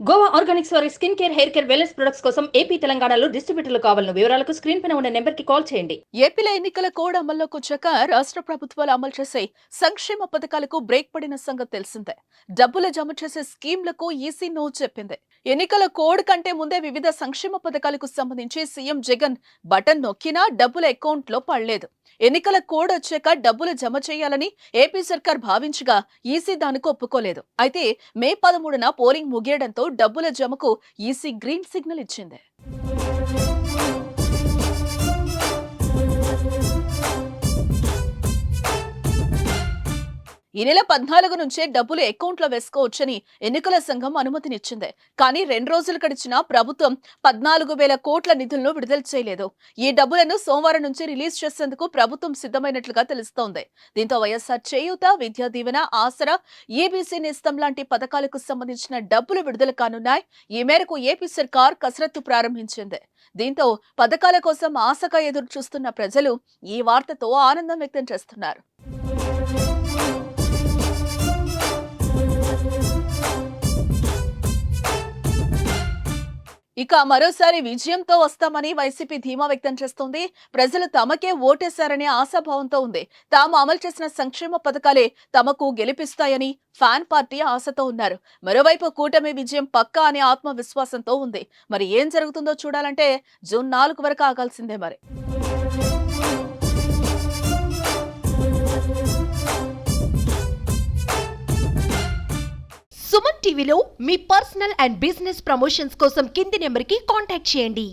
Goa Organics వారి skin care, hair care, wellness products కోసం AP, తెలంగాణలో డిస్ట్రిబ్యూటర్లు కావాలను వివరాలకు స్క్రీన్ పైన ఉన్న నెంబర్కి కాల్ చేయండి. ఏపీలో ఎన్నికల కోడ్ అమల్లోకి వచ్చాక రాష్ట్ర ప్రభుత్వాలు అమలు చేసే సంక్షేమ పథకాలకు బ్రేక్ పడిన సంగతి తెలిసిందే. డబ్బులు జమ చేసే స్కీమ్లకు ఈసీ నో చెప్పింది. ఎన్నికల కోడ్ కంటే ముందే వివిధ సంక్షేమ పథకాలకు సంబంధించి సీఎం జగన్ బటన్ నొక్కినా డబ్బుల అకౌంట్లో పడలేదు. ఎన్నికల కోడ్ వచ్చాక డబ్బులు జమ చేయాలని ఏపీ సర్కార్ భావించగా ఈసీ దానికి ఒప్పుకోలేదు. అయితే మే 13న పోలింగ్ ముగియడంతో డబ్బుల జమకు ఈసీ గ్రీన్ సిగ్నల్ ఇచ్చింది. ఈ నెల 14 నుంచే డబ్బులు అకౌంట్లో వేసుకోవచ్చని ఎన్నికల సంఘం అనుమతినిచ్చింది. కానీ 2 రోజులు గడిచినా ప్రభుత్వం 14,000 కోట్ల నిధులను విడుదల చేయలేదు. ఈ డబ్బులను సోమవారం నుంచి రిలీజ్ చేసేందుకు ప్రభుత్వం సిద్ధమైనట్లుగా తెలుస్తోంది. దీంతో వైఎస్ఆర్ చేయూత, విద్యా దీవెన, ఆసరా, ఈబీసీ నేస్తం లాంటి పథకాలకు సంబంధించిన డబ్బులు విడుదల కానున్నాయి. ఈ మేరకు ఏపీ సర్కార్ కసరత్తు ప్రారంభించింది. దీంతో పథకాల కోసం ఆశగా ఎదురు చూస్తున్న ప్రజలు ఈ వార్తతో ఆనందం వ్యక్తం చేస్తున్నారు. ఇక మరోసారి విజయంతో వస్తామని వైసీపీ ధీమా వ్యక్తం చేస్తోంది. ప్రజలు తమకే ఓటేశారనే ఆశాభావంతో ఉంది. తాము అమలు చేసిన సంక్షేమ పథకాలే తమకు గెలిపిస్తాయని ఫ్యాన్ పార్టీ ఆశతో ఉన్నారు. మరోవైపు కూటమి విజయం పక్కా అనే ఆత్మవిశ్వాసంతో ఉంది. మరి ఏం జరుగుతుందో చూడాలంటే జూన్ 4 వరకు ఆగాల్సిందే మరి. సుమన్ టీవీలో మీ పర్సనల్ అండ్ బిజినెస్ ప్రమోషన్స్ కోసం కింది నెంబర్కి కాంటాక్ట్ చేయండి.